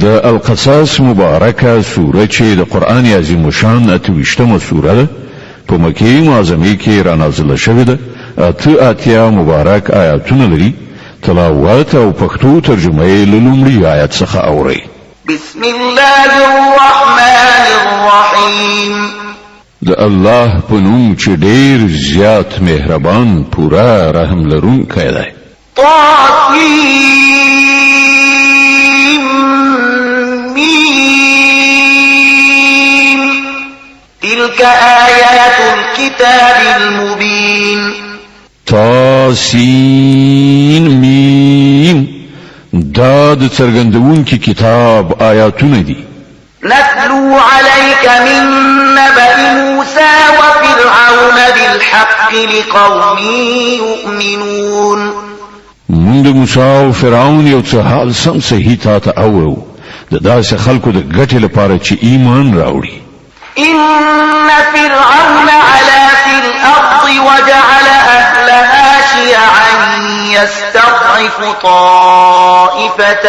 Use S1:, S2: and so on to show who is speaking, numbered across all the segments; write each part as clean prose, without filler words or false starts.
S1: د القصص مبارکه سوره چې د قران عظیم شان اتوشتمه سوره ده په مکه معظمه کې را نازله شوې ده. اتیا مبارک آیاتونه لري. تلاوت او پښتو ترجمه یې له لومړي آیت څخه اورئ.
S2: بسم الله الرحمن الرحیم.
S1: د الله په نوم چې ډېر زیات مهربان پورا رحم لرونکی دی.
S2: تلك آيات الكتاب المبين.
S1: تاسین میم دا د څرګندونکي کتاب آیاتونه دي.
S2: نتلو عليك من نبأ موسى وفرعون بالحق لقوم يؤمنون.
S1: موږ موسی او فرعون یو څه حال سم صحیح تا اورو د داسې خلکو د ګټې لپاره چې ایمان راوړي.
S2: إن فرعون علا في الأرض وجعل أهلها شيعا يستضعف طائفة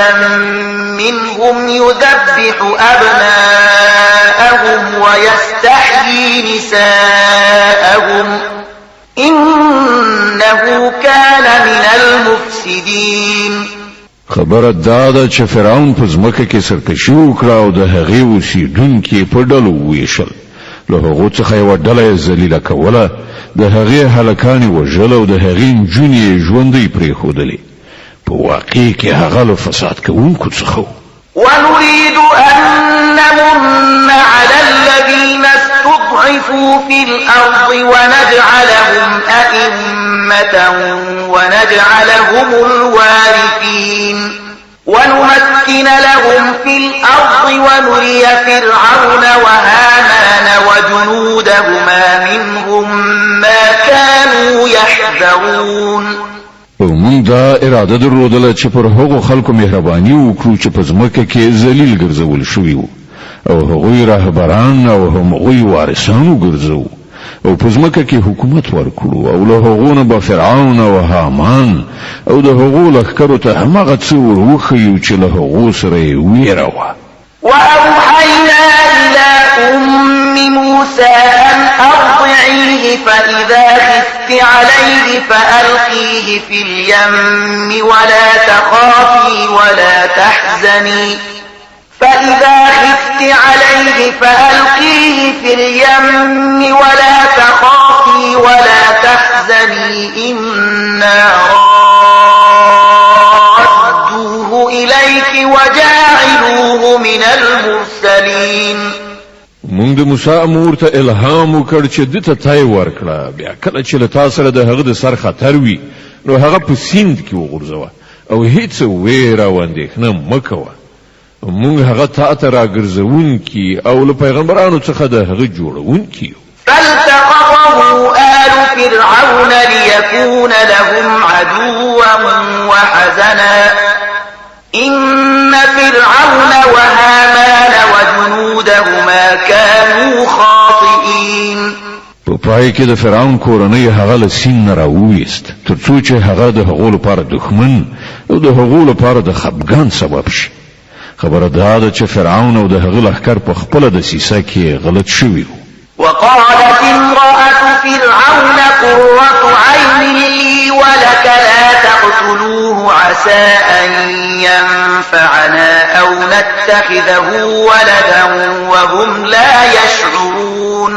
S2: منهم يذبح أبناءهم ويستحيي نساءهم إنه كان من المفسدين.
S1: خبره داده چې فرعون په ځمکه کې سرکشي وکړه او د هغې اوسیدونکي په ډلو وویشل. له هغو څخه یوه ډله یې ذلیله کوله، د هغې هلکانې وژل او د هغې نجونې یې ژوندۍ پرېښودلې. په واقع کې هغه له فساد کوونکو څخه و.
S2: ونريد أن نمن على الذين استضعفوا في الأرض ونجعلهم أئمة ونجعلهم الوارثين ونمكن لهم في الأرض ونري فرعون وهامان وجنودهما منهم ما كانوا يحذرون.
S1: موږ دا اراده درلودله چې پر هغو خلکو مهرباني وکړو چې په ځمکه کې ذلیل ګرځول شوي وو او هغوی راهبران او هغوی وارثان وګرځو او په ځمکه کې حکومت ورکړو او له هغو نه به فرعون او هامان او د هغو لښکرو ته هماغه څه ور وښیو چې له هغو سره یې ویره وه.
S2: وأوحينا إلى أم موسى أن أرضعيه فإذا خفت عليه فألقيه في اليم ولا تخافي ولا تحزني فإذا خفت عليه فألقيه في اليم ولا تخافي ولا تحزني إنا رادوه إليك وجاعلوه من المرسلين.
S1: موږ د موسی امور ته الهام وکړ چې دته تای ورکړه، بیا کله چې له تا سره د هغه د سر خطر وي نو هغه په سیند کې وغورځوه او هیڅ ویره او اندېښنه مه کوه. موږ هغه تا ته راګرځوونکي او له پیغمبرانو څخه د هغه جوړوونکي یو.
S2: فالتقطه آل فرعون ليكون لهم عدوا وحزنا إن فرعون وهامان وجنودهما كانوا خاطئين.
S1: په پای کې د فرعون کورنۍ هغه له سین نه راوویست تر څو چې هغه د هغو لپاره دښمن او د هغو لپاره د خفګان سبب شي. خبره دا ده چې فرعون او د هغه لښکر په خپله دسیسه کې غلط شوي وو.
S2: وقالت امرأة فرعون قرة عين لي ولك لا تقتلوه عسى أن ينفعنا أو نتخذه ولدا وهم لا يشعرون.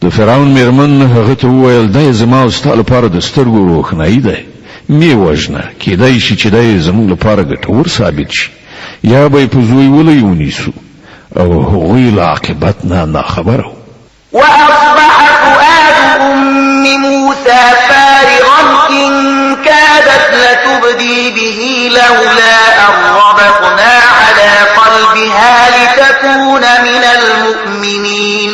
S1: د فرعون میرمن هغه ته وویل دا زما او ستا لپاره د سترګو روښنایي دی، مې وژنه، کیدای شي چې دا زموږ لپاره ګټور ثابت شي یا به په زوی ولی ونیسو او هغوی له عاقبت نه ناخبره وو.
S2: وأصبح فؤاد أم موسى فارغا إن كادت لتبدي به لولا أن ربطنا على قلبها لتكون من المؤمنين.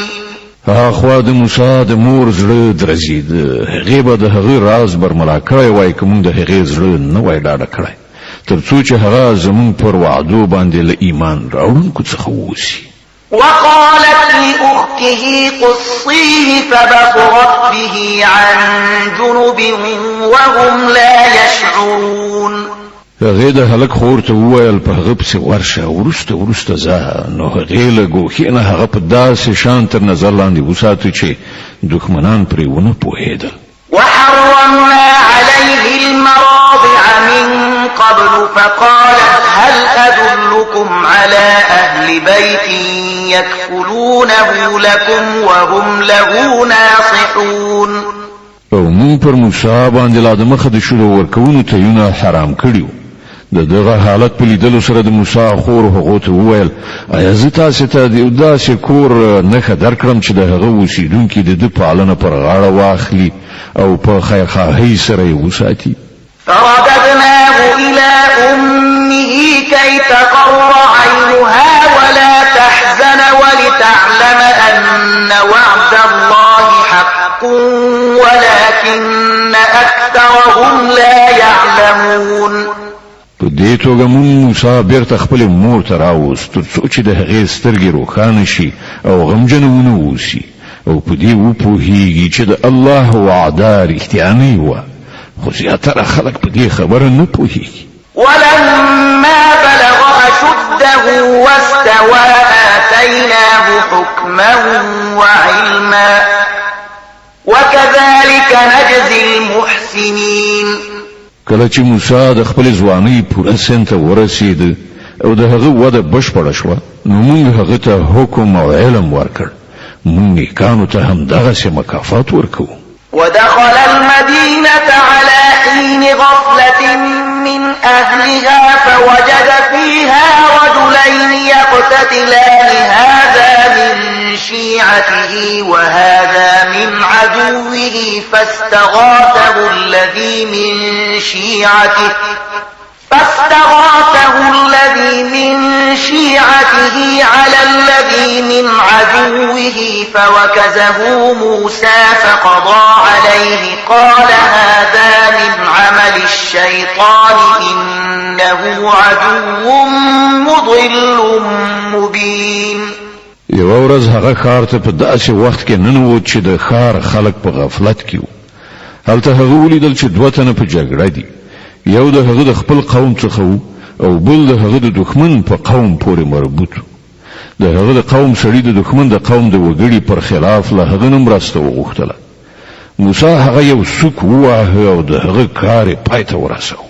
S1: اخوا د موسی د مور زړه درزید، هغې به د هغې راز برملا کړی وای که موږ د هغې زړه نه وای ډاډه کړی تر څو چې هغه زموږ پر وعدو باندې له ایمان راوړونکو څخه ووسي.
S2: وقالت لأخته قصيه فبصرت به عن جنب وهم لا يشعرون.
S1: هغه د هلک خور ته وویل په هغه پسې ورشه ورسته ځه نو هغې له ګوښې نه هغه په داسې شان تر نظر لاندې وساتو چې دښمنان پرې ونه پوهېدل.
S2: وحرمنا عليه المراضع من قبل فقالت هل أدلكم على أهل بيت يكفلونه لكم وهم له ناصحون.
S1: او مون پر موسی باندې لا د مخه د شروع ورکوونو تیونه حرام کړیو. دغه حالت په لیدلو سره د موسی خور هغه ته وویل آیا زه تاسو ته د داسې کور نښه درکړم چې د هغه اوسیدونکي د ده پالنه پر غاړه واخلي او په خیرخواهۍ سره یې وساتي.
S2: فرددناه إلى أمه كي تقر عينها ولا تحزن ولتعلم أن وعد الله حق ولكن أكثرهم لا يعلمون.
S1: په دې توګه مون موسی بیرته خپل مور ته راوست تر څو چې د هغې سترګې روښانه شي او غمجنه ونه اوسي او په دې وپوهیږي چې د الله وعده رښتیانۍ وه، خو زیاتره خلک په دې خبره نه پوهیږي.
S2: ولما بلغ أشده واستوى آتيناه حكما وعلما وكذلك نجزي المحسنين.
S1: کله چې موسی د خپل ځوانۍ پوره سن ته ورسېد او د هغه وده بشپړه شوه نو موږ هغه ته حکم او علم ورکړ. موږ نیکانو ته همدغسې مکافات ورکوو.
S2: ودخل المدينة على حين غفلة من أهلها فوجد فيها رجلين يقتتلان هذا من شيعته وهذا من عدوه فاستغاثه الذي من شيعته على الذي من عدوه فوكزه موسى فقضى عليه قال هذا من عمل الشيطان إنه عدو مضل مبين.
S1: یو ورځ هغه ښار ته په داسې وخت کې ننوت چې د ښار خلک په غفلت کې وو. هلته هغه ولیدل چې دوه تنه په جګړه دي، یو د هغه د خپل قوم څخه وو او بل د هغه د دښمن په قوم پورې مربوط. د هغه د قوم سړي د دښمن د قوم د وګړي پر خلاف له هغه نه مرسته وغوښتله. موسی هغه یو سوک وواهه او د هغه کار یې پای ته ورساوه.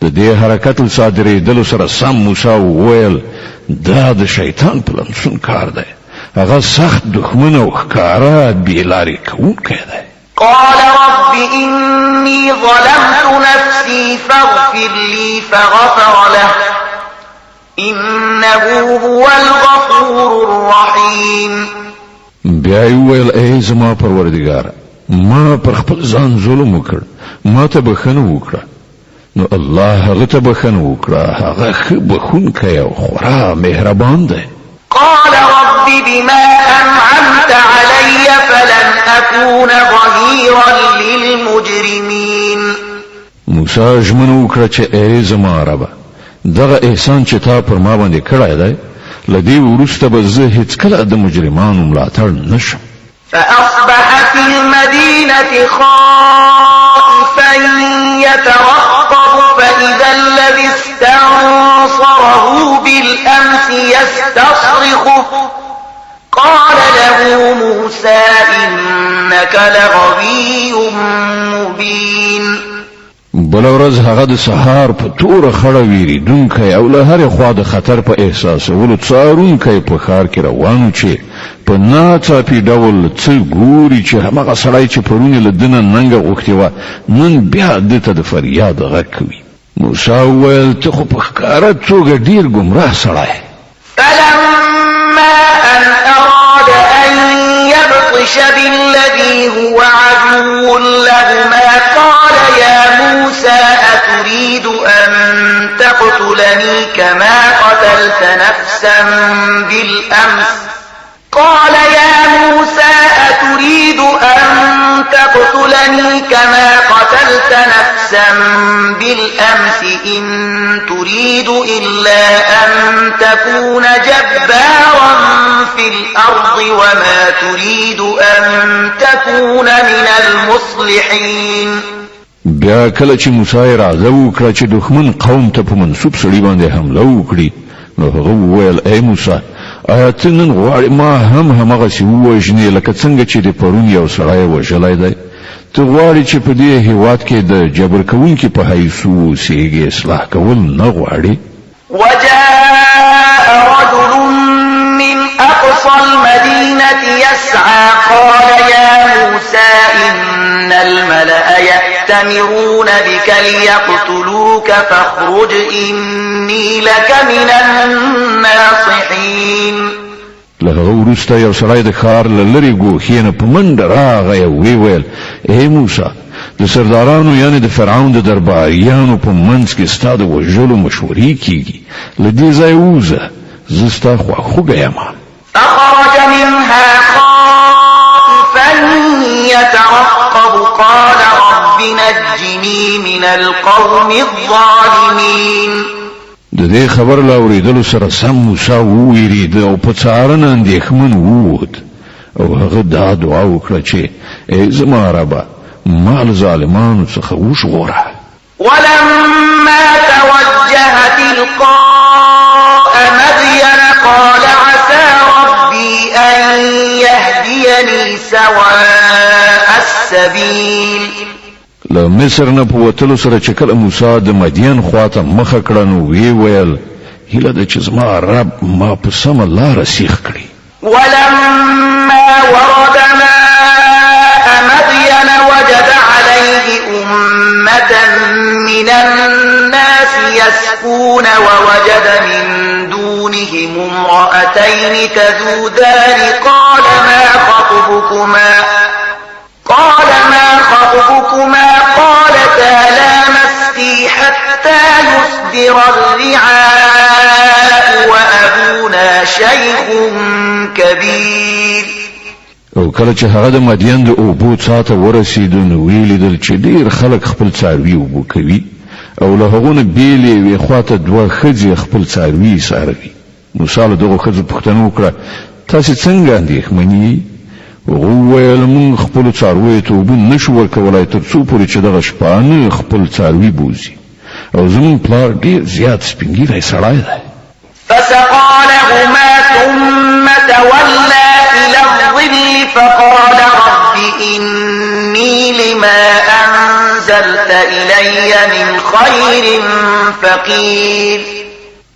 S1: د دې حرکت له صادرېدلو سره سم موسی وویل دا د شیطان پلمسون کار دی، هغه سخت دښمن او ښکاره بېلارې کوونکی دی.
S2: قال رب إني ظلمت نفسي فاغفر لي فغفر له إنه هو الغفور الرحيم.
S1: بیا یې وویل ای زما پروردګاره ما پر خپل ځان ظلم وکړ، ما ته بښنه وکړه. نو الله هغه ته بښنه وکړه، هغه ښه بښونکی او خورا مهربان دی.
S2: قال رب بما أنعمت علي فلن أكون ظهيرا للمجرمين.
S1: موسی ژمنه وکړه چې ای زما ربه دغه احسان چې تا پر ما باندې کړی دی له دې وروسته به زه هیڅکله د مجرمانو ملاتړ نشم.
S2: فأصبح في المدينة خائفا يترقب فإذا الذي استنصره بالأمس يستصرخه قال له موسى إنك لغوي مبين.
S1: بل ورځ هغه د سهار په توره خړه ویریدونکی او له هرې خوا د خطر په احساسولو څارونکی په ښار کې روان چې په ناڅاپي ډول څه ګوري چې هماغه سړی چې پرون یې له ده نه ننګه غوښتې وه نن بیا ده ته د فریاد غږ کوي. موسی وویل ته خو په ښکاره توګه ډېر ګمراه سړی.
S2: فلما أن أراد أن يبطش بالذي هو عدو لهما قال يا موسى أتريد أن تقتلني كما قتلت نفسا بالأمس قال يا موسى أتريد أن تقتلني كما قتلت نفسا بالأمس إن تريد إلا أن تكون جبارا في الأرض وما تريد أن تكون من المصلحين.
S1: بیا کله چې موسی اراده وکړه چې دښمن قوم ته په منسوب سړي باندې حمله وکړي نو هغه وویل ای موسی آیا ته نن غواړې ما هم همغسې ووژنې لکه څنګه چې د پرون یو سړی وژلی دی ته غواړې چې په دې هېواد کې د جبر کوونکي په حیث اوسېږې اصلاح کول نه غواړې
S2: وجاء رجل من أقصى المدينة يسعى قال يا موسى إن الملأ يأتمرون بك ليقتلوك فاخرج إني لك من الناصحين
S1: له هغه وروسته یو سړی د ښار له لرې ګوښې نه په منډه راغی او ویې ویل ای موسی د سردارانو یعنې د فرعون د درباریانو په منځ کې ستا د وژلو مشورې کېږي له دې ځایه ووځه زه ستا خواخوږی یم
S2: فخرج منها خائفا يترقب قال رب نجني من القوم الظالمين
S1: د دې خبر لا اوریدلو سره سم موسی وویرید او په څارنه اندېښمن ووت او هغه دا دعا وکړه چې ای زما ربه ما له ظالمانو څخه وژغوره
S2: ولما توجه تلقاء مدين قال عسى ربي أن يهديني سواء السبيل
S1: له مصر نه په وتلو سره چې کله موسی د مدین خواته مخه کړه نو وی ویل هیله ده چې زما رب ما په سمه لاره سیخ کړي
S2: ولما ورد ماء مدين وجد عليه أمة من الناس يسقون ووجد من دونهم امرأتين تذودان قال ما خطبكما قالتا لا نسقي حتى يصدر الرعاء وأبونا شيخ كبير
S1: او کله چې هغه د مدین د اوبو څا ته ورسېدو نو ویلیدل چې ډېر خلک خپل څاروي اوبه کوي او له هغو نه بېل یوې خواته دوه ښځې خپل څاروي څاروي موسی له دغو ښځو پوښتنه وکړه تاسې څنګه اندېښمنې هغه وویل موږ خپلو څارویو ته اوبه نشو ورکولی تر څو پورې چې دغه شپانه خپل څاروي بوځي او زموږ پلار ډېر زیات سپین ږیری سړی دی
S2: فسقى لهما ثم تولى إلى الظل فقال رب إني لما أنزلت إلي من خير فقير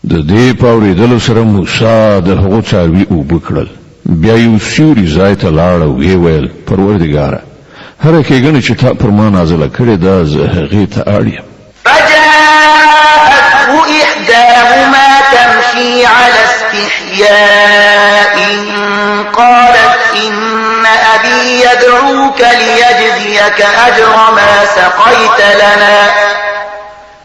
S1: د دې په اورېدلو سره موسی د هغو څاروي اوبه کړل بیا یو سیوري ځای ته لاړ او ویې ویل پروردګاره هره ښېګڼه چې تا پر ما نازله کړې ده زه هغې ته اړ یم
S2: فجاءته إحداهما تمشي على استحياء قالت إن أبي يدعوك ليجزيك أجر ما سقيت لنا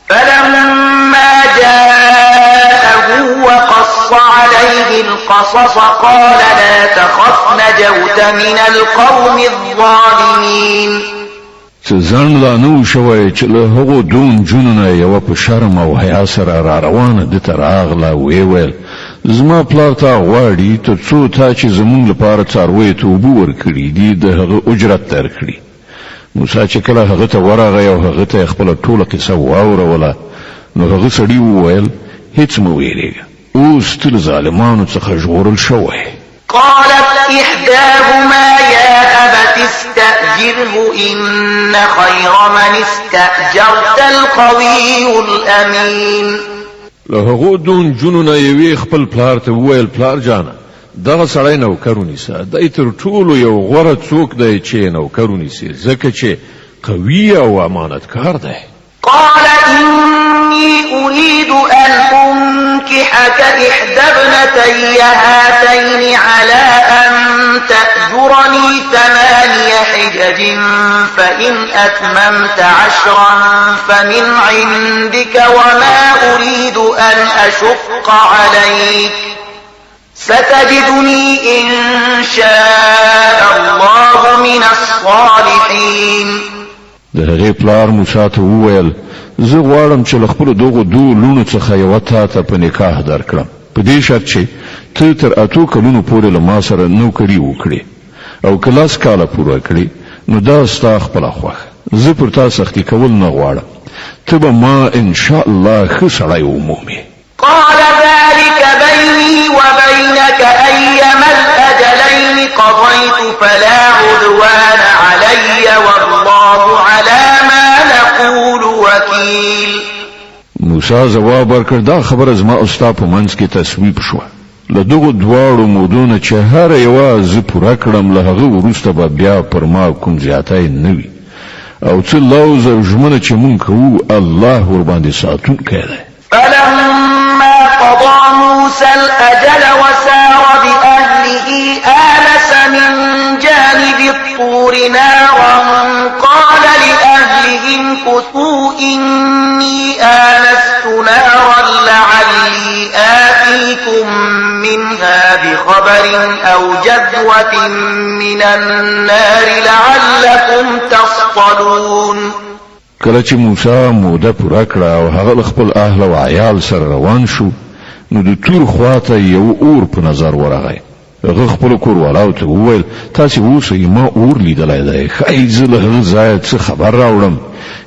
S2: فلما جاءه وقص عليه القصص قال لا تخف نجوت من القوم الظالمين
S1: ځان لا نو شوی چې له هغو دون جنونه یوه په شرم او حیا سره را روانه ده ته راغله ویې ویل زما پلار تا غواړي تر څو تا چې زموږ لپاره څارویو ته اوبه ورکړي دي د هغه اجرت درکړي موسی چې کله هغه ته ورغی او هغه ته خپله ټوله قصه واوروله نو هغه سړي وویل هیڅ مه ویرېږه اوس ته له ظالمانو څخه ژغورل شوی
S2: قالت إحداهما يا أبت استأجره إن خير من استأجرت القوي الأمين
S1: له هغو دون جنونه یوې خپل پلار ته وویل پلار جانه دغه سړی نوکر ونیسه دی تر ټولو یو غوره څوک دی چې نوکر ونیسي ځکه چې قوي او امانتکار دی
S2: قال إني أريد أن أنكحك إحدى ابنتي هاتين على أن تأجرني 8 حجج فإن أتممت 10 فمن عندك وما أريد أن أشق عليك ستجدني إن شاء الله من الصالحين
S1: د هغې پلار موسی ته وویل زه غواړم چې له خپلو دغو 2 لوڼو څخه یوه تا ته په نکاح درکړم په دې شرط چې ته تر 8 کلونو پورې له ما سره نوکري وکړې او که 10 کاله پوره کړې نو دا ستا خپله خوښه، زه پر تا سختي کول نه غواړم، ته به ما ان شاء الله ښه سړی ومومې.
S2: قال ذلك بيني وبينك أيما الأجلين قضيت فلا عدوان علي والله على ما نقول وكيل.
S1: موسی جواب ورکړ دا خبره زما او ستا په منځ کې تصویب شوه. له دغو دواړو مودونه چې هر یوه زه پوره کړم له هغه وروسته به بیا پر ما کوم زیاتی نه وي او څه لوز او ژمنه چې مونږ کوو الله ورباندې ساتونکی دی.
S2: فلما قضى موسى الأجل وسار بأهله آنس من جانب الطور نارا قال لأهلهم كثوا إني آنست نارا لعلي آتيكم منها بخبر أو جذوة من النار لعلكم تصطلون.
S1: کله چې موسی موده پوره کړه او هغه خپل اهل او عیال سره روان شو نو د تور خواته یو اور په نظر ورغی. هغه خپل کوروالاو ته وویل تاسو اوسئ ما اور لیدلی دی، ښایي زه له هغه ځایه څه خبر راوړم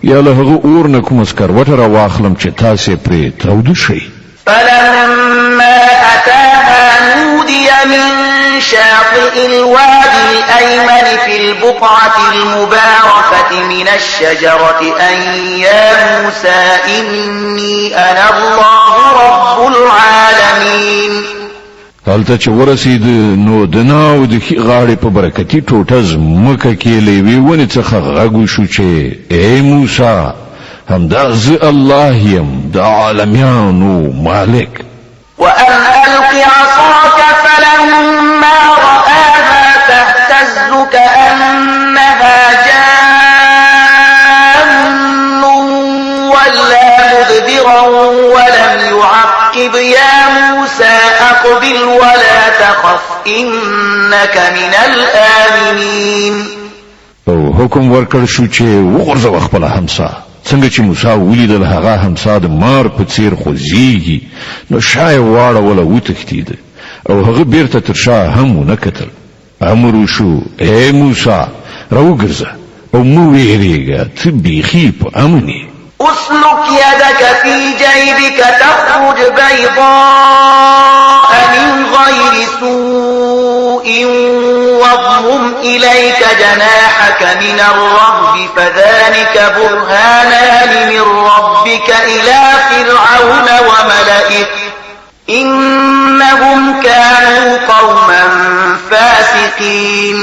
S1: یا له هغه اور نه کومه سکروټه راواخلم چې تاسې پرې تاوده شئ.
S2: فلما أتاها نودي من شاطئ الوادي الأيمن في البقعة المباركة من الشجرة أن يا موسى إني أنا الله رب العالمين.
S1: هلته چې ورسید نو د ناو د ښي غاړې په برکتي ټوټه ځمکه کې له یوې ونې څخه غږ وشو چې ای موسی همدا زه الله یم د عالمیانو مالک.
S2: وأن ألق عصاك فلما رآها تهتز كأنها جان ولا مدبرا ولم يعقب يا موسى أقبل ولا تخف إنك من الآمنين.
S1: او حکم ورکړ شو چې وغورځوه خپله همسا. څنګه چې موسی ولیدل هغه همسا د مار په څیر خوځېږي نو شا یې واړوله وتښتېده او هغه بیرته تر شا هم ونه کتل. امر وشو ای موسی راوګرځه او مه وېرېږه ته بیخي په امن یې.
S2: اسلك يدك في جيبك تخرج بيضاء من غير سوء واضمم إليك جناحك من الرهب فذلك برهانان من ربك إلى فرعون وملئه إنهم كانوا قوما فاسقين.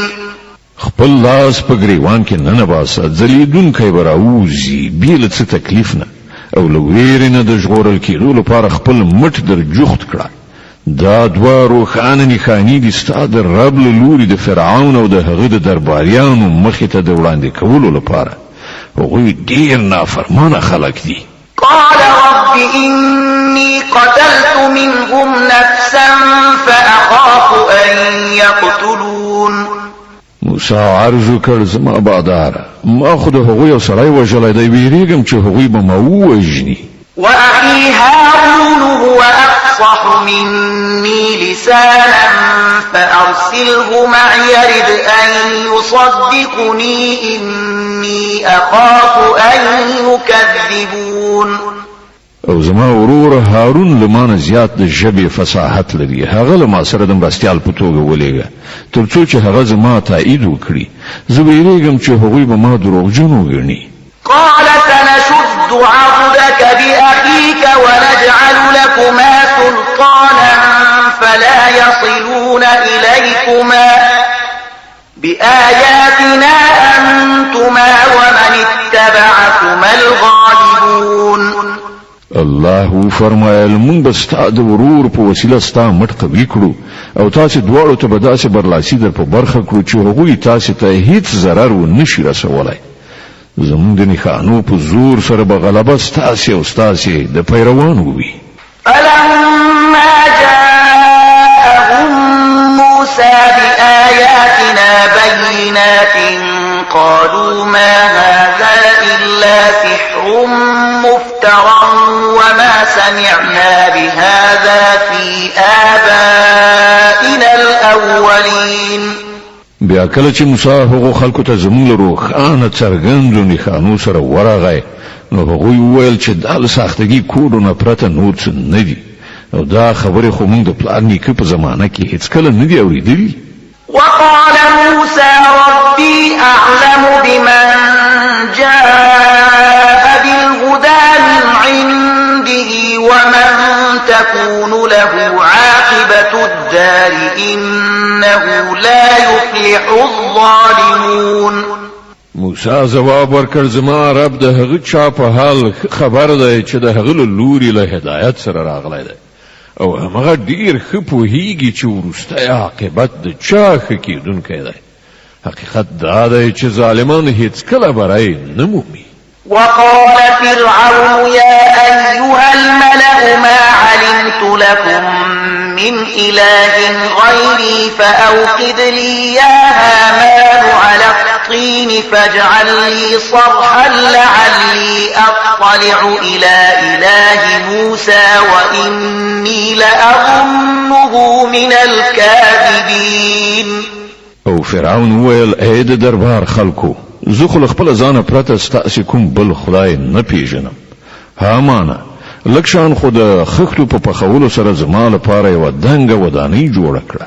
S1: خپل لاس په ګریوان کې نه باسه ځلیدونکی به راوځي بې له څه تکلیف نه او له ویرې نه د ژغورل کېدو لپاره خپل مټ در جوخت کړه. دا دوه روښانه نښانې دي ستا د رب له لوري د فرعون او د هغه د درباریانو مخې ته د وړاندې کولو لپاره. هغوی ډېر نافرمانه خلک دي.
S2: قال رب إني قتلت منهم نفسا فأخاف أن يقتلون.
S1: موسی عرض وکړ زما باداره ما خو د هغوی یو سړی وژلی دی ویرېږم چې هغوی به ما ووژني.
S2: وأخي هارون هو أفصح مني لسانا فأرسله معي يرد أن يصدقني إني أخاف أن يكذبون.
S1: او زما ورور هارون لمانه زیات د ژبې فصاحت لري، هغه له ما سره د مرستیال په توګه ولېږه تر څو چې هغه زما تایید وکړي. زه ویرېږم چې هغوی به ما دروغجن وګڼي.
S2: قال سنشد عضدك بأخيك ونجعل لكما سلطانا فلا يصلون إليكما بآياتنا أنتما ومن اتبعكما الغالبون.
S1: الله فرمایل مونږ به ستا د ورور په وسیله ستا مټ قوي کړو او تاسې دواړو ته به داسې برلاسي در په برخه کړو چې هغوی تاسې ته هیڅ ضرر ونه شي رسولی. زمونږ د نښانو په زور سره به غلبه ستاسې او ستاسې د پیروانو وي.
S2: فلما جاءهم موسى بآياتنا بينات قالوا ما هذا إلا سحر مفترى وما سمعنا بهذا في آبائنا الأولين.
S1: بیا کله چې موسی هغو خلکو ته زموږ له روښانه څرګندو نښانو سره ورغی نو هغوی وویل چې دا له ساختګي کوډونه پرته نور څه نه دي او دا خبرې خو موږ د پلار نیکه په زمانه کې هیڅکله نه دي اورېدلي.
S2: وقال موسى ربي أعلم بمن جاء بالهدى من عنده ومن تكون له عاقبة الدار إنه لا يفلح الظالمون.
S1: موسی جواب ورکړ زما رب د هغه چا په حال خبر دی چې د هغه لوري له هدایت سره راغلی دی او هغه ډیر ښه پوهیږي چې وروستی عاقبت د چا ښه کېدونکی دی. حقیقت دا دی چې ظالمان هیڅکله بری نه مومي.
S2: وقال فرعون يا أيها الملأ ما علمت لكم من إله غيري فأوقد لي يا هامان على الطين فاجعل لي صرحا لعلي أطلع إلى إله موسى وإني لأظنه من الكاذبين.
S1: او فرعون ویل اې د دربار خلکو زه خو خپل ځان پرته ستاسو کوم بل خدای نه پیژنم. هامانه لکشان خو د خښتو په پخولو سره زما لپاره یو دنګه ودانۍ جوړه کړه.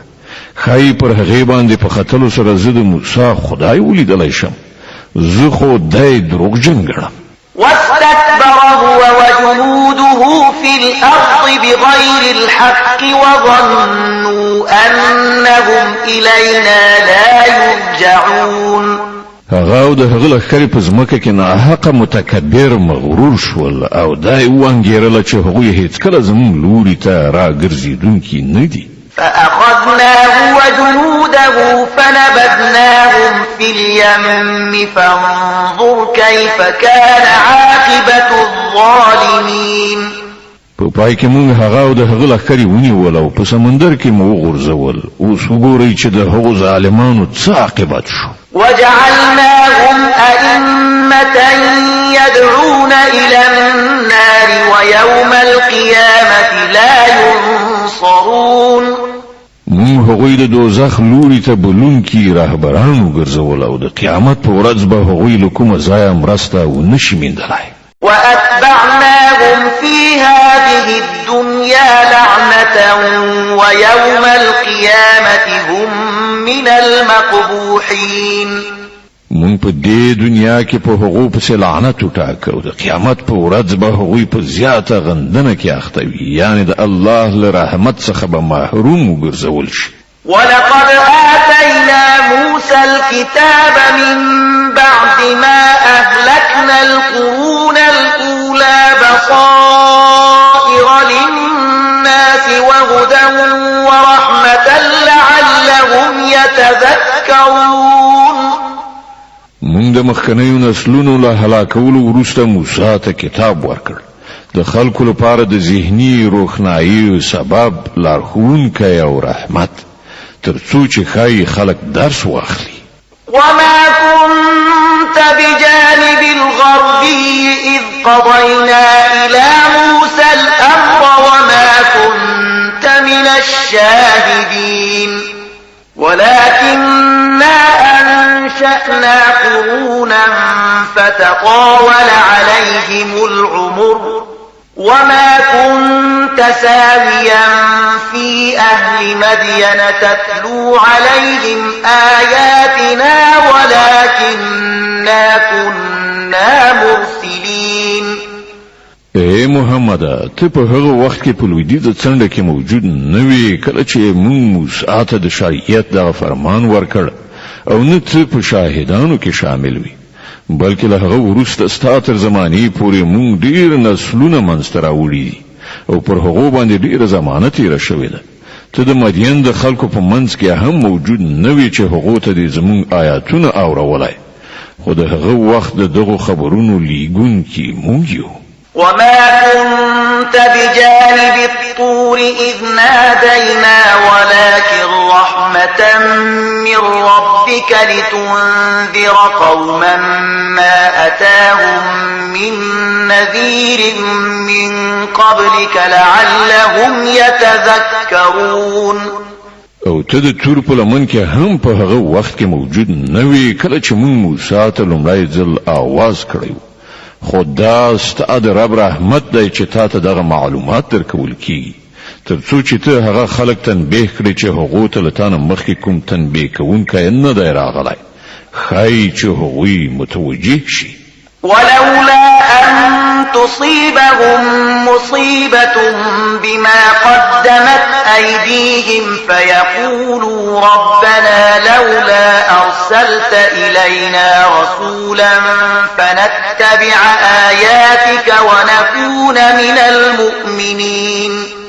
S1: خای پر هغه باندې په خطلو سره زه د موسی خدای ولیدلای شم. زه خو دای دروغجن ګڼم.
S2: واستكبر هو وجنوده في الأرض بغير الحق وظنوا أنهم إلينا لا يرجعون.
S1: هغه او د هغه لخرې په ځمکه کې ناحقه متکبر مغرور شول او دای وانګیرله چې هغوی هیڅکله زموږ لوري ته راګرځېدونکي نه دي.
S2: فأخذناه وجنوده فنبذناهم في اليم فانظر كيف كان عاقبة الظالمين.
S1: په پای کې موږ هغه او د هغه لخرې ونیول او په سمندر کې مو وغورځول. اوس وګورئ چې د هغو ظالمانو څه عاقبت شو.
S2: وجعلناهم أئمة يدعون إلى النار ويوم القيامة لا ينصرون.
S1: موږ هغوی د دوزخ لوري ته بلونکي رهبران وګرځول او د قیامت په ورځ به هغوی له کومه ځایه مرسته ونه شي موندلی.
S2: وأتبعناهم في هذه الدنيا لعنة ويوم القيامة هم من المقبوحين.
S1: مونږ په دې دنیا کې په هغو پسې لعنت وټاکه او د قیامت په ورځ به هغوی په زیاته غندنه کې اخته وي، یعنی د الله له رحمت څخه به محروم وګرځول شي.
S2: ولقد آتينا موسى الكتاب من بعد ما أهلكنا القرون الأولى بصائر للناس وهدى ورحمة لعلهم يتذكرون.
S1: مونږ د مخکنیو نسلونو له هلاکولو وروسته موسی ته کتاب ورکړ د خلکو لپاره د ذهني روښنايي سبب لارښوونکی او رحمت تر څو چې ښایي خلک درس واخلي.
S2: وما كنت بجانب الغربي إذ قضينا إلى موسى الأمر وما كنت من الشاهدين ولكننا أنشأنا قرونا فتطاول عليهم العمر وما كنت ساويا في أهل مدين تتلو عليهم آياتنا ولكننا كنا مرسلين.
S1: اے محمد ته په هغه وخت کې په لویدیځه څنډه کې موجود نه وې کله چې موږ موسی ته د شریعت د فرمان ورکړ او نه ته په شاهدانو کې شامل وې بلکې له هغه وروسته ستا تر زمانې پورې موږ ډېر نسلونه منځته راوړي دي او پر هغو باندې ډېره زمانه تېره شوې ده. ته د مدین د خلکو په منځ کې هم موجود نه وې چې هغو ته دې زموږ آیاتونه اورولای خو د هغه وخت د دغو خبرونو لیږونکي موږ یو.
S2: وما كنت بجانب الطور إذ نادينا ولكن رحمة من ربك لتنذر قوما ما أتاهم من نذير من قبلك لعلهم يتذكرون.
S1: او ته د تور په لمن کې هم په هغه وخت کې موجود نه وې کله چې موږ موسی ته لومړی ځل आवाज کړو خدا ستاد رب رحمت دی چې تا ته دغه معلومات درکول کیږي ترڅو چې ته هغه خلک تنبیه کړې چې هغه ته لتان مخکې کوم تنبیه کوونکی نه دی راغلی خای چې هغوی متوجه شي
S2: ولولا أن تصيبهم مصيبة بما قدمت أيديهم فيقولوا ربنا لولا أرسلت إلينا رسولا فنتبع آياتك ونكون من المؤمنين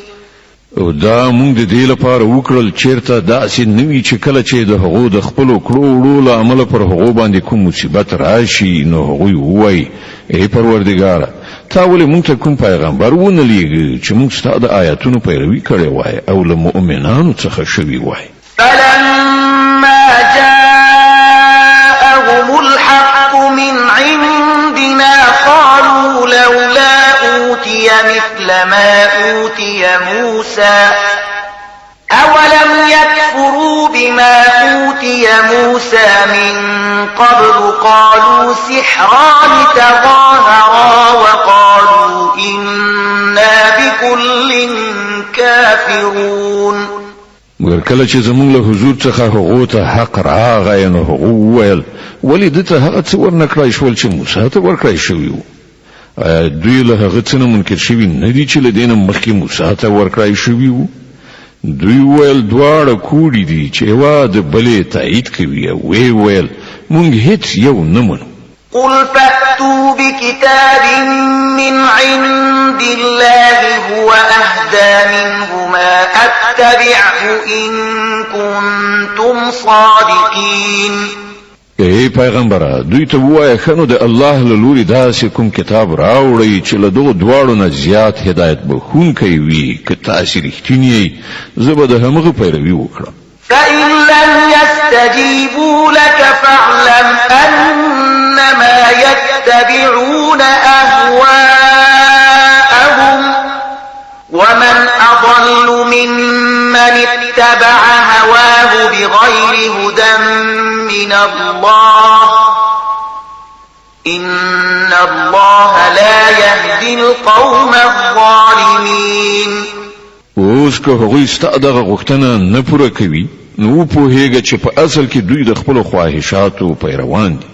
S1: او دا مونږ د دې لپاره وکړل چیرته داسې نوی چې کله چې د هغو د خپل کړو وړو له عمله پر هغو باندې کوم مصیبت راشي نو هغوی وایي ای پروردګاره تا ولې مونږ ته کوم پیغمبر ونه لیږي چې مونږ ستا د آیاتونو پیروي کړې وای او له مؤمنانو څخه شوي وای
S2: فلما جاءهم الحق من عندنا قالوا لولا أوتي مثل ما أوتي موسى أولم يكفروا بما أوتي موسى من قبل قالوا سحران تظاهرا وقالوا إنا بكل كافرون
S1: مگر کله چې زمونږ له حضور څخه هغو ته حق راغی نو هغو وویل ولې دته هغه څه ورنکړای شول چې موسی ته ورکړای شوي وو دوی له هغه څه نه منکر شوي نه دي چې له دې نه مخکې موسی ته ورکړای شوي وو دوی ویل دواړه کوړي دي چې یوه د بلې تایید کوي او ویل مونږ هیڅ یو نه منو
S2: قل فأتوا بكتاب من عند الله هو أهدى منهما أتبعه إن كنتم صادقين
S1: ای پیغمبره دوی ته ووایه خنو د الله له لوري داسې کوم کتاب راوړئ چې له دغو دواړو نه زیات هدایت بخونکی وي که تاسې رښتینی یئ زه به د همغه پیروي وکړم
S2: فإن لم يستجيبوا لك فاعلم أنما يتبعون أهواءهم ومن أضل ممن اتبع هواه بغير هدى من الله إن الله لا يهدي القوم الظالمين
S1: اوس که هغوی ستا دغه غوښتنه نه پوره کوي نو پوهیږه چې په اصل کې دوی د خپلو خواهشاتو پیروان دي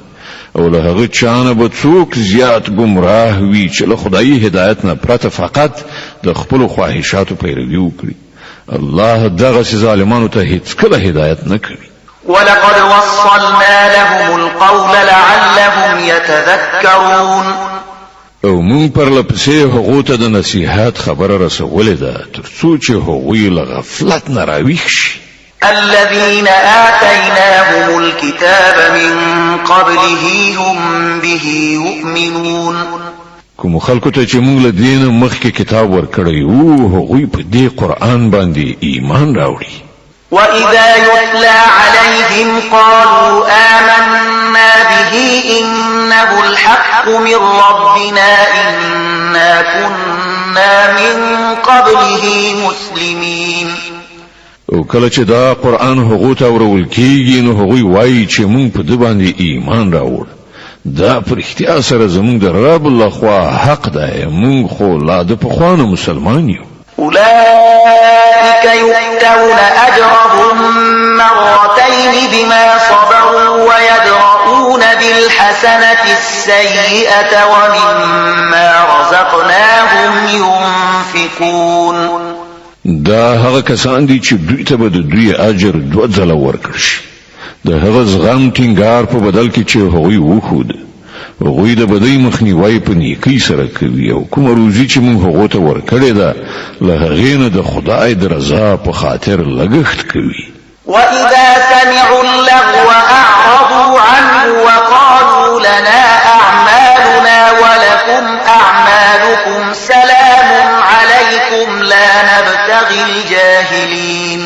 S1: او له هغه چانه به څوک زیات گمراه وي چې له خدایي هدایت نه پرته فقط د خپلو خواهشاتو پیروي وکړي الله دغسې ظالمانو ته هیڅکله هدایت نه کوي
S2: ولقد وصلنا لهم القول لعلهم يتذكرون
S1: او مون پر لپسې هغو ته د نصیحت خبره رسولې ده تر څو چې هغوی له غفلت نه راویښ شي
S2: الذين آتيناهم الكتاب من قبله هم به يؤمنون
S1: کوم خلکو ته چې مونږ له دین مخکې کتاب ورکړی او هغوی په دې قرآن باندې ایمان راوړي
S2: وإذا يتلى عليهم قالوا آمنا به إنه الحق من ربنا إنا كنا من قبله مسلمين
S1: او کله چې دا قرآن هغو ته ورول کیږي نو هغوی وایي چې مونږ په دې باندې ایمان راوړ دا پر اختیار سره زمونږ د رب الله خوا حق دی مونږ خو لا د پخوانه مسلمان یو
S2: أولئك يؤتون أجرهم مرتين بما صبروا ويدرؤون بالحسنة السيئة ومما رزقناهم ينفقون
S1: دا هغه کسان دي چې دوی ته به د دوی اجر دوه ځله ورکړل شي د هغه زغم ټینګار په بدل کې چې هغوی وښود هغوی د بدۍ مخنیوی په نیکۍ سره کوي او کومه روزي چې موږ هغو ته ورکړې ده له هغې نه د خدای د رضا په خاطر لګښت کوي
S2: وإذا سمعوا اللغو أعرضوا عنه وقالوا لنا أعمالنا ولكم أعمالكم سلام عليكم لا نبتغي الجاهلين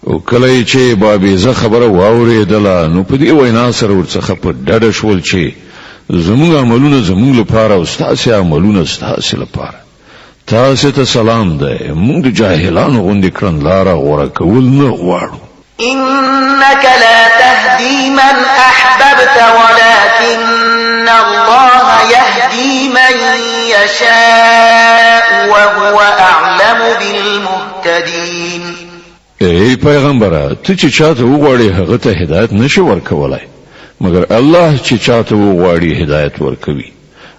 S1: او کله چې بابیزه خبره واورېدله نو په دې وینا سره ورڅخه په ډډه شول چې زموږ عملونه زموږ لپاره او ستاسې عملونه ستاسې لپاره تاسو ته سلام ده موږ د جاهلانو غوندې کړنلاره غوره کول نه غواړو.
S2: إنك لا تهدي من أحببت ولكن الله يهدي من يشاء وهو أعلم بالمهتدين.
S1: ای پیغمبره ته چې چاته وغواړې هغه ته هدایت نشي ورکولای مګر الله چې چاته وغواړي هدایت ورکوي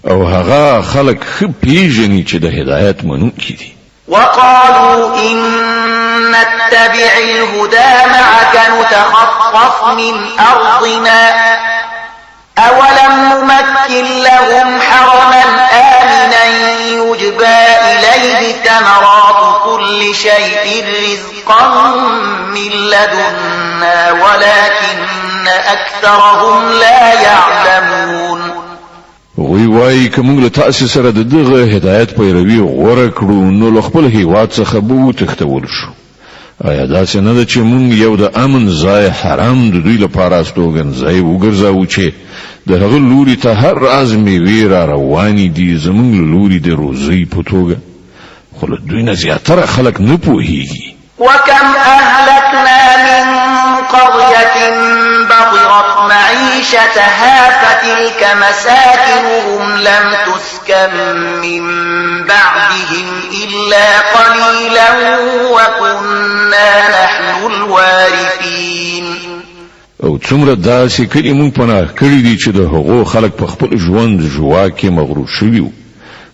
S1: او هغه خلق خو پیژني چې د هدایت منونکي دي.
S2: وقالوا إن نتبع الهدى معك نتخطف من أرضنا أولم نمكن لهم حرما آمنا يجبى إليه ثمرات كل شيء رزقا من لدنا ولكن أكثرهم لا يعلمون.
S1: وی وای کوم له تاسو سره دغه هدایت پیروي غوړه کړو نو له خپل هیواد څخه به تختول شو. آیا دا څنګه ده چې مونږ یو د امن ځای حرام د دوی لپاره استوګن ځای وګرځاو چې د هغه لوري ته هر راز میوې را روانې دي زمونږ لوري د روزي په توګه خو له دوی نه زیاتره خلک نه پوهیږي.
S2: وكم أهلكنا من قرية بطرت معيشتها فتلك مساكنهم لم تسكن من بعدهم إلا قليلا وكنا نحن الوارثين.
S1: او څومره داسې کلی مونږ پناه کړی دي چې د هغو خلک په خپل ژوند جوا کې مغرور شوي وو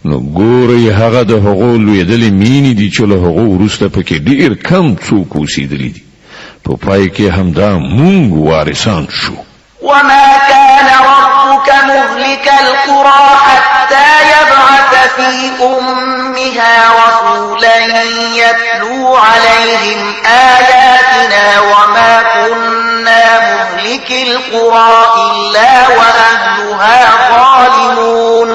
S1: نو ګوري هغه د هغو لویدلې مینې دي چې له هغو وروسته پکې ډیر کم څوک اوسېدلي دي په پای کې همدا مونږ وارثان شو.
S2: وما كان ربك مهلك القرى حتى يبعث في أمها رسولا يتلو عليهم آياتنا وما كنا مهلك القرى إلا وأهلها ظالمون.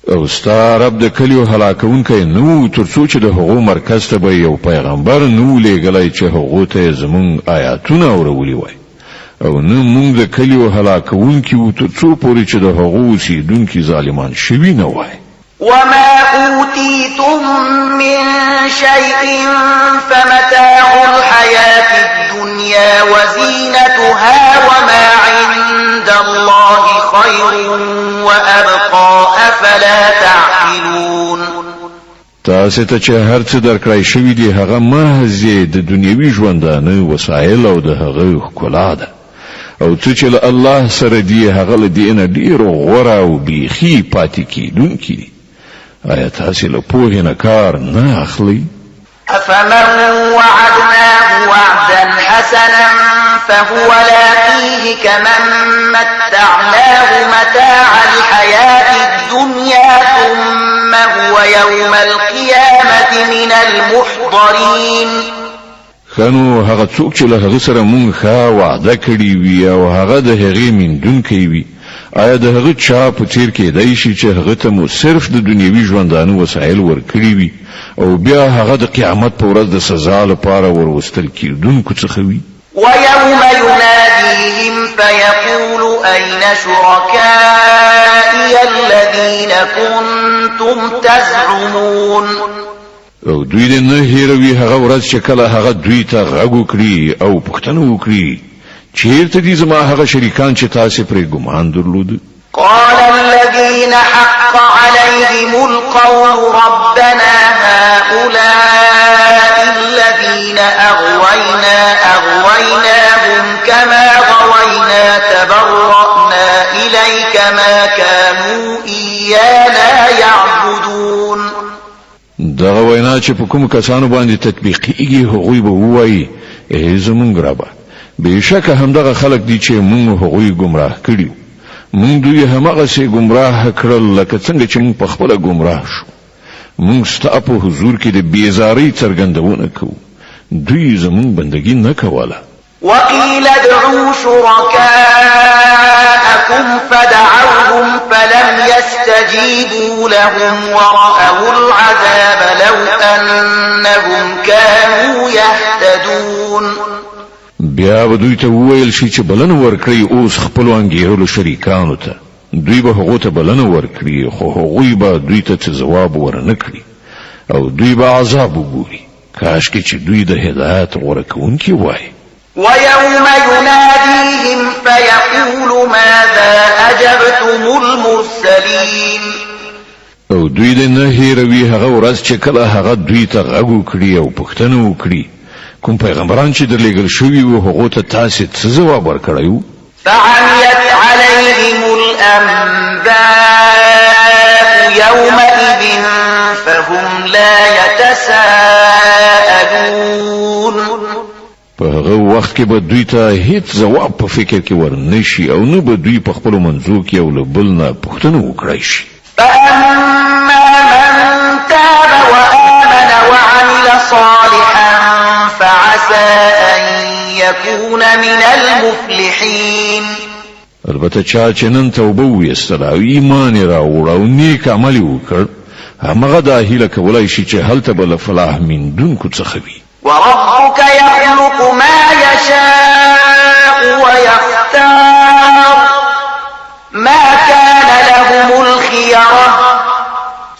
S1: او ستا رب د کلیو هلاکونکی نو ترڅو چې د هغو مرکز ته به یو پیغمبر نو لېږلی چې هغو ته زمونږ آیاتونه اورولي وای او نه مونږ د کلیو هلاکونکي وو ترڅو پورې چې د هغو اوسېدونکي ظالمان شوي نه وای.
S2: وما أوتيتم من شيء فمتاع الحياة الدنيا وزينتها وما عند الله خير وأبقى أفلا تعقلون.
S1: تاسو ته چې هر څه درکړای شوی دی هغه محض د دنیوي ژوندانه وسایل او د هغه ښکلا ده او چې له الله سره دی هغه له دینه ډیر غوړه او بیخي پاتې کیدونکي دي. آیا تاسو له پوهې نه کار نه اخلي؟
S2: أفمن وعدناه وعدا حسنا فهو لاقيه كمن متعناه متاع الحياة الدنيا ثم هو يوم القيامة من المحضرين.
S1: خنو هغه څوک چې له هغه سره مونږ ښه وعده کړې وي او هغه د هغې میندونکی وي آیا د هغه چا په څیر کېدای شي چې هغه ته مو صرف د دنیوي ژوندانه وسایل ورکړي وي او بیا هغه د قیامت په ورځ د سزا لپاره وروستل کېدونکو څخه وي؟
S2: ويوم يناديهم فيقول أين شركائي الذين كنتم تزعمون.
S1: او دوی دې نه هیروي هغه ورځ چې کله هغه دوی ته غږ وکړي او پوښتنه وکړي چیرته دي زما هغه شریکان چې تاسو پرې ګمان درلود؟
S2: قال الذين حق عليهم القول ربنا هؤلاء الذين أغويناهم كما غوينا تبرأنا إليك ما كانوا إيانا يعبدون.
S1: دغه وینا چې په کوم کسانو باندې تطبیقیږي هغوی به وایي ای زمونږ ربه بېشکه همدغه خلک دي چې مونږ هغوی ګمراه کړي مونږ دوی هماغسې ګمراه کړل لکه څنګه چې مونږ په خپله ګمراه شو. مونږ ستا په حضور کې د بېزارۍ څرګندونه کوو دوی زمونږ بندګي نه کوله.
S2: وقيل ادعوا شركاءكم فدعوهم فلم يستجيبوا لهم ورأوا العذاب لو أنهم كانوا يهتدون.
S1: بیا به دوی ته وویل شي چې بلنه ورکړي اوس خپلو انګېرلو شریکانو ته دوی به هغو ته بلنه ورکړي خو هغوی به دوی ته څه ځواب ورنه کړي او دوی به عذاب وګوري کاشکې چې دوی د هدایت غوره کوونکي وای.
S2: ويوم يناديهم فيقول ماذا أجبتم المرسلين
S1: او دوی د نه هیروي هغه ورځ چې کله هغه دوی ته غږ وکړي او پوښتنه وکړي کوم پیغمبران چې درلېږل شوي وو هغو ته تاسې څه ځواب ورکړی؟
S2: فعميت عليهم الأنباء يومئذ فهم لا يتساءلون.
S1: په هغه وخت کې به دوی ته هیڅ ځواب په فکر کې ورنشي او نه به دوی په خپلو منځو کې یو له بل نه پوښتنه وکړی شي.
S2: فأما من تاب وآمن وعمل صالحا فعسى أن يكون من المفلحين.
S1: البته چا چې نن توبه ویستله او ایمان یې راوړ او نیک عمل یې وکړ همغه دا هیله کولی شي چې هلته به له فلاح موندونکو څخه وي.
S2: وربك يخلق ما يشاء ويختار ما كان لهم الخيرة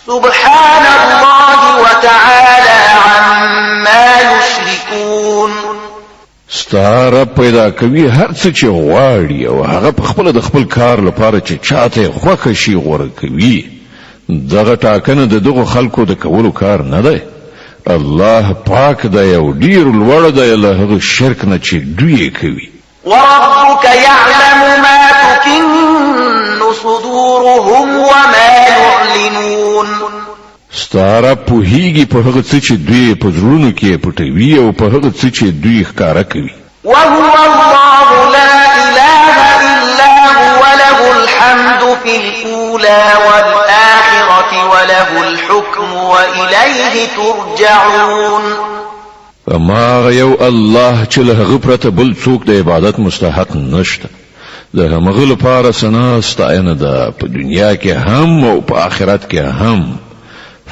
S2: سبحان الله وتعالى عما يشركون.
S1: ستا رب پیدا کوي هر څه چې غواړي او هغه په خپل د خپل کار لپاره چې چاته خوښه شي غوره کوي. دغه ټاکنه د دغو خلکو د کولو کار نه دی. الله پاک دی او ډیر لوړ دی له هغه شرک نه چې دوی کوي.
S2: وربك يعلم ما تكن صدورهم وما يعلنون.
S1: ستا رب پوهیږي په هغه څه چې دوی په زړونو کې پټوي او په هغه څه چې دوی ښکاره کوي.
S2: وهو الله لا إله إلا هو له الحمد في الأولى والآخرة وله الحكم وإليه ترجعون.
S1: اما یو الله چې له هغه پرته بل څوک د عبادت مستحق نشته. د هغه لپاره ثنا ستاینه ده په دنیا کې هم او په آخرت کې هم.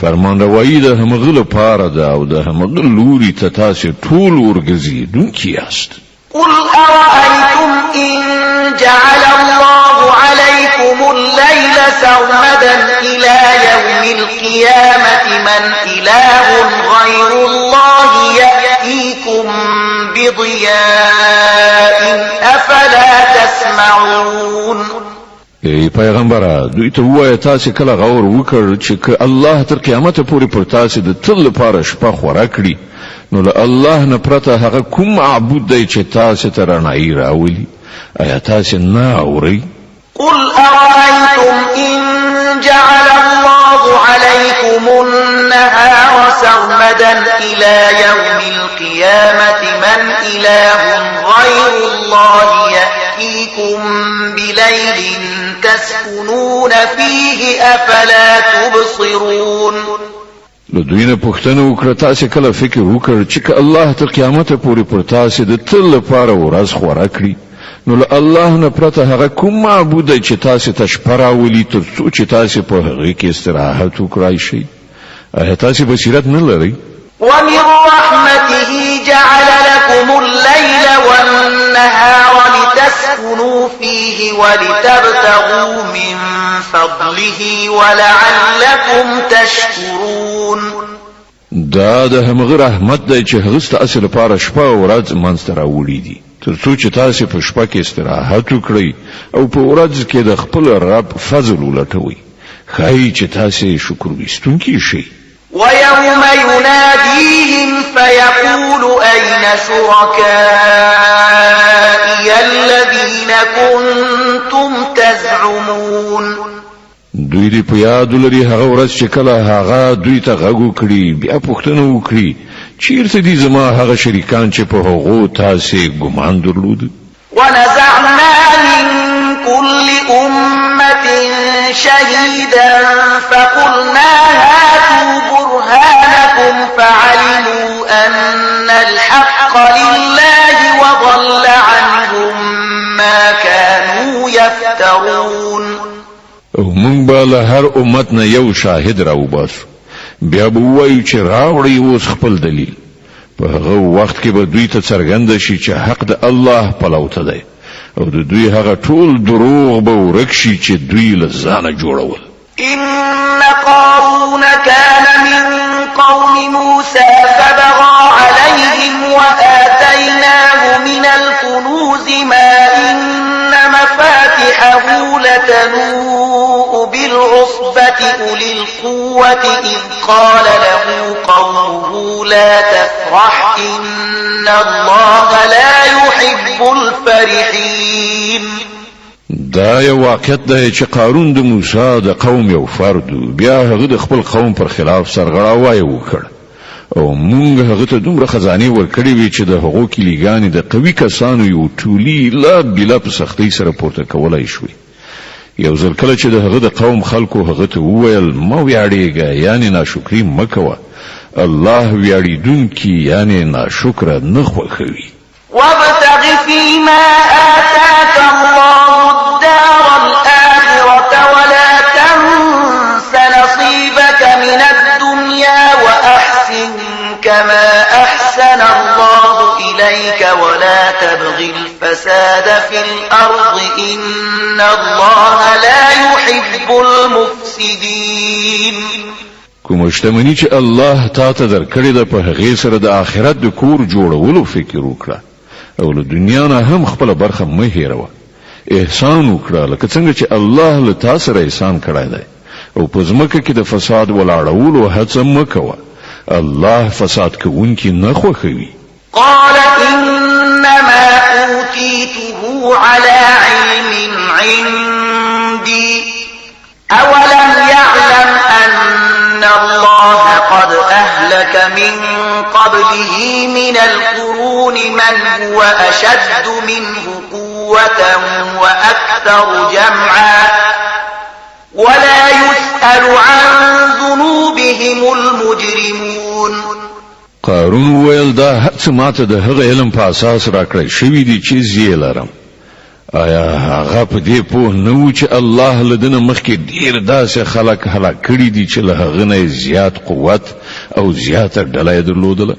S1: فرمان روایی د هغه لپاره ده او د هغه لوري ته تاسو ټول ورګرځېدونکي یاست.
S2: قل أرأيتم إن جعل الله عليكم الليل سرمدا إلى يوم القيامة من إله غير الله يأتيكم بضياء أفلا تسمعون.
S1: ای پیغمبره دوی ته وایه تاسو کله غور وکړ چې الله تر قیامت پورې پر تاسو د تل لپاره شپه خورا کړي نو له الله نه پرته هغه کوم معبود دی چې تاسو ته رڼایي راولي؟ آیا تاسو نه اورئ؟
S2: قل أرأيتم إن جعل الله عليكم النهار سرمدا إلى يوم القيامة من إله غير الله يأتيكم بليل تسكنون فيه أفلا تبصرون.
S1: نو دوی نه پوښتنه وکړه تاسو کله فکر وکړ چې الله تر قیامت پورې پر تاسو د تل لپاره ورځ خورا کړي نو له الله نه پرته هغه کوم معبود دی چې تاسو ته شپه راولي تر څو چې تاسو په هغه کې استراحت وکړئ شئ؟ آیا تاسو بصیرت نه لرئ؟
S2: ومن رحمته جعل لكم الليل والنهار لتسكنوا فيه ولتبتغوا من فضله ولعلكم تشكرون.
S1: دا د همغه رحمت دی چې هغه ستاسو لپاره شپه او ورځ منځته راوړي دي تر څو چې تاسو په شپه کې استراحت وکړئ او په ورځ کې د خپل رب فضل ولټوئ. ښایي چې تاسو شکر ویستونکي شئ.
S2: ويوم يناديهم فيقول أين شركائي الذين كنتم تزعمون.
S1: دوی دې په یاد لري هغه ورځ چې کله هغه دوی ته غږ وکړي بیا پوښتنه وکړي چیرته دي زما هغه شریکان چې په هغو تاسو ګمان درلود؟
S2: ونزعنا من كل أمة شهيدا فقلنا هاتوا برهانكم فعلموا أن الحق لله وضل عنهم ما كانوا يفترون.
S1: او مونږ به له هر امت نه یو شاهد راوباسو بیا به ووایو چې راوړئ اوس خپل دلیل. په هغه وخت کې به دوی ته څرګنده شي چې حق د الله پلو ته دی او د دوی هغه ټول دروغ به ورک شي چې دوی له ځانه جوړول.
S2: إن قارون كان من قوم موسى فبغى عليهم وآتيناه من الكنوز ما إن مفاتحه لتنوء بالعصبة أولي القوة إذ قال له قومه لا تفرح إن الله لا يحب الفرحين.
S1: دا یو واقعیت دی چې قارون د موسی د قوم یو فرد بیا هغه د خپل قوم پر خلاف سرغړاوی وکړ او موږ هغه ته دومره خزانه ورکړې وی چې د هغو کلیګانې د قوي کسانو یو ټولي لا بلا په سختۍ سره پورته کولای شوی. یو ځل کله چې د هغه د قوم خلکو هغه ته وویل ما ویاړېږه یعنی ناشکری مکوه، الله ویاړېدونکي یعنی ناشکره نه خوښوي.
S2: وابتغ فيما آتاك الله الدار الآخرة ولا تنس نصيبك من الدنيا وأحسن كما أحسن الله إليك ولا تبغ الفساد في الأرض إن الله لا يحب المفسدين.
S1: کوم شتمنی چې الله تا ته درکړې ده په هغې سره د آخرت د کور جوړولو فکر وکړه او له دنیا نه هم خپل برخه مه هېروه. احسان وکړه لکه څنګه چې الله له تا سره احسان کړی دی او په ځمکه کې د فساد ولاړولو هڅه مه کوه. الله فساد کوونکي نه خوښوي.
S2: قال إنما أوتيته على علم عندي أولم يعلم أن الله قد أهلك من قبله من القرون من هو أشد منه قوة وأكثر جمعا ولا يسأل عن ذنوبهم المجرمون.
S1: قارون ویل دا هڅه ماته د هغه علم په اساس راکړی شوی دی چې زه لرم. آیا هغه په دې پوه نه و چې الله لدنه مخکې ډیر داسې خلک هلاک کړي دي چې له هغه نه زیات قوت او زیاته ډله یې درلودله؟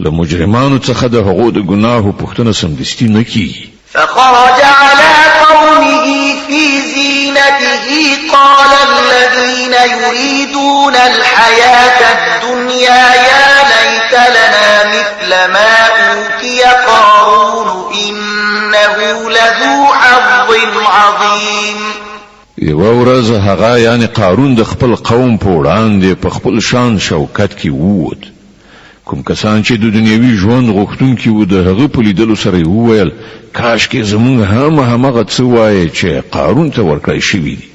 S1: له مجرمانو څخه د هغو د ګناهو پوښتنه سمدستي نه کیږي.
S2: فخرج على قومه في زينته قال الذين يريدون الحياة الدنيا يا ليت لنا مثل ما أوتي قارون إنه لذو حظ عظيم.
S1: یوه ورځ هغه یعنی قارون د خپل قوم په وړاندې په خپل شان شوکت کې ووت. کوم کسان چې د دنیوي ژوند غوښتونکي وو د هغه په لیدلو سره وویل کاش کې زمونږ هم همغه څه وایي چې قارون ته ورکړی شوي دي.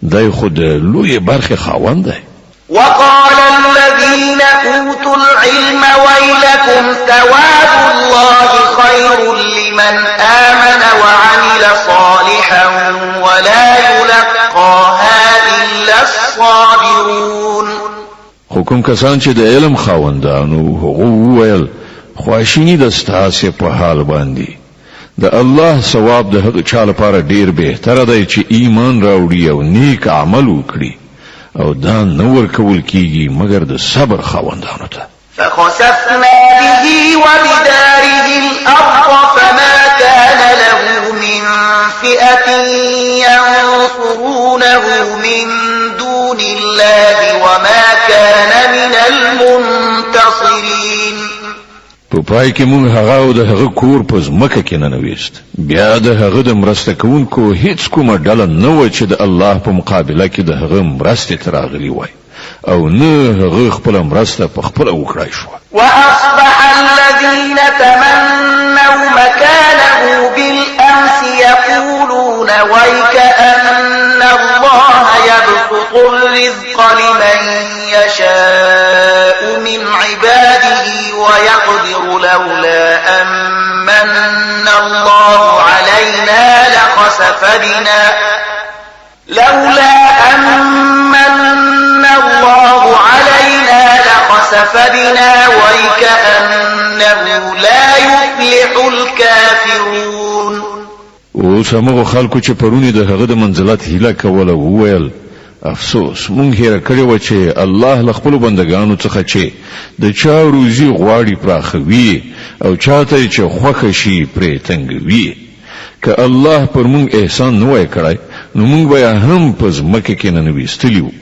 S1: دی خو د لویې برخې خاوند دی.
S2: وقال الذين أوتوا العلم ويلكم ثواب الله خير لمن آمن وعمل صالحا ولا يلقاها إلا الصابرون.
S1: حکم کسان چې د علم خاوندانو هغه وویل خواشینی د ستاسې په حال باندې د الله ثواب د هغه چا لپاره ډیر بهتره دی چې ایمان راوړي او نیک عمل وکړي او دا نه ورکول کیږي مګر د صبر خاوندانو ته.
S2: فخسفنا به وبداره الأرض فما كان له من فئة ينصرونه من دون الله وما كان من المنتصرين.
S1: په پای کې موږ هغه او د هغه کور په ځمکه کې ننویست. بیا د هغه د مرسته کوونکو هیڅ کومه ډله نه و چې د الله په مقابله کې د هغه مرستې ته راغلي وای او نه هغه خپل مرسته په خپله وکړای شوه.
S2: وأصبح الذين تمنوا مكانه بالأمس يقولون ويكأن الله يبسط الرزق لمن يشاء من عباده ويقدر لولا أمن الله علينا لخسف بنا ويكأنه لا يفلح الكافرون.
S1: اوس هغه خلکو چې پرونی د هغه د منزلت هیله کوله وویل افسوس مونږ هېره کړی و چې الله له خپلو بندګانو څخه چې د چا روزي غواړي پراخوي او چاته چې خوښه شي پرې تنګوي. که الله پر مونږ احسان نه وای کړی نو مونږ به هم په ځمکه کې ننویستلي وو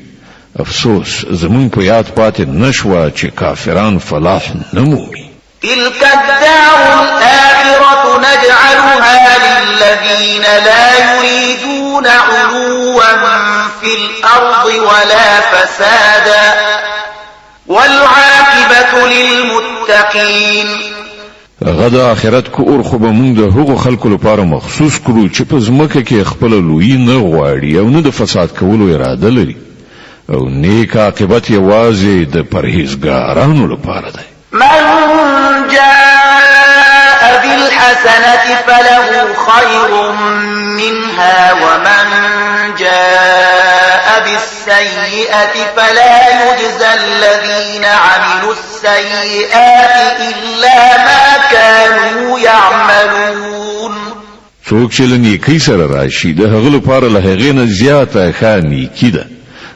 S1: افسوس زمون په یاد پاتې نشوه چې کافران فلاح نمومي.
S2: تلك الدار الآخرة نجعلها للذين لا يريدون علوا في الأرض ولا فسادا والعاقبة للمتقين.
S1: غدا آخرت کور خو به موږ د هغو خلکو لپاره مخصوص کړو چې په ځمکه کې خپل لوی نه غواړي او نه د فساد کولو اراده لري او نیک عاقبت یوازې د پرهیزګارانو لپاره دی.
S2: من جاء بالحسنة فله خير منها ومن جاء بالسيئة فلا يجزى الذين عملوا السيئات إلا ما كانوا يعملون.
S1: څوک چې له نیکۍ سره راشي د هغه لپاره له هغې نه زیاته ښه نیکي ده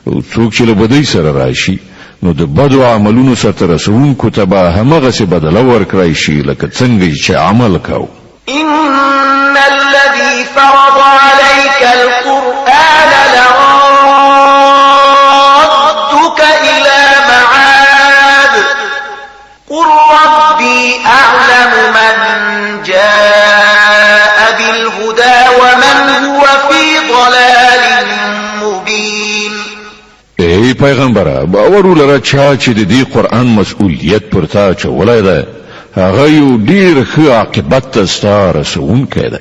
S1: او څوک چې له بدۍ سره راشي نو د بدو عملونو سره رسونکو ته به همغسې بدله ورکړی شي لکه څنګه چې عمل کاو.
S2: إن الذي فرض عليك القرآن لرادك إلى معاد قل ربي أعلم من جاء بالهدى ومن هو في ضلال مبين.
S1: ای پیغمبره باور ولره چې د دې قرآن مسؤلیت پر تا چولای ده هغه یو ډیر ښه عاقبت ته ستا رسونکی دی.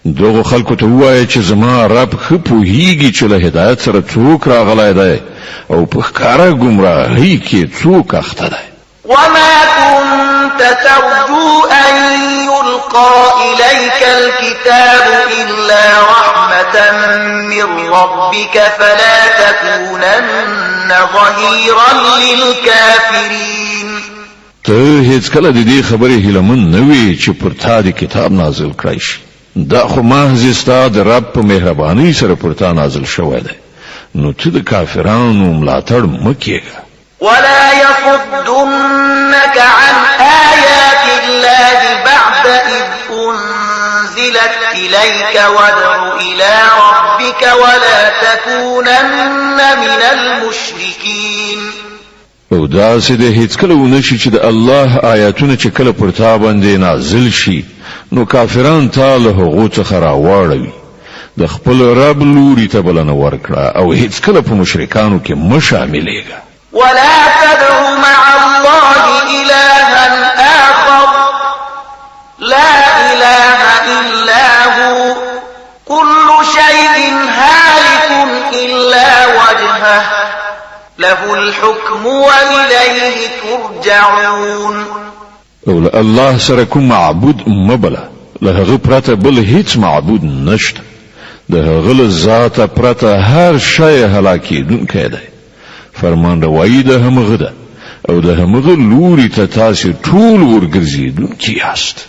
S1: دغو خلکو ته ووایه چې زما رب ښه پوهیږي چې له هدایت سره څوک راغلی دی او په ښکاره ګمراهۍ کې څوک اخته دی.
S2: وما كنت ترجو أن يلقى إليك الكتاب إلا رحمة من ربك فلا تكونن ظهيرا للكافرين.
S1: ته هیڅ کله د دې خبرې هیلمن نه وې چې پر تا د کتاب نازل کړی شي. دا خو محض ستا د رب په مهربانۍ سره پر تا نازل شوی دی نو ته د کافرانو ملاتړ مه کېږه.
S2: ولا يصدنك عن آيات الله بعد إذ أنزلت إليك وادع إلى ربك ولا تكونن من المشركين.
S1: او داسې د هیڅ کله ونشي چې د الله آیاتونه چې کله پر تا باندې نازل شي نو کافران تا له هغو څخه راواړوي. د خپل رب لوري ته بلنه ورکړه او هیڅ کله په مشرکانو کې مه شاملېږه.
S2: ولا تدع مع الله إلها آخر لا إله إلا هو كل شيء هالك إلا وجهه له الحكم وإليه ترجعون.
S1: او له الله سره کوم معبود مبله له هغه پرته بل هیڅ معبود نشته. د هغه له ذاته پرته هر شی هلاکېدونکی دی. فرمان روایی د همغه ده او د همغه لوري ته تاسو ټول ورګرځېدونکي یاست.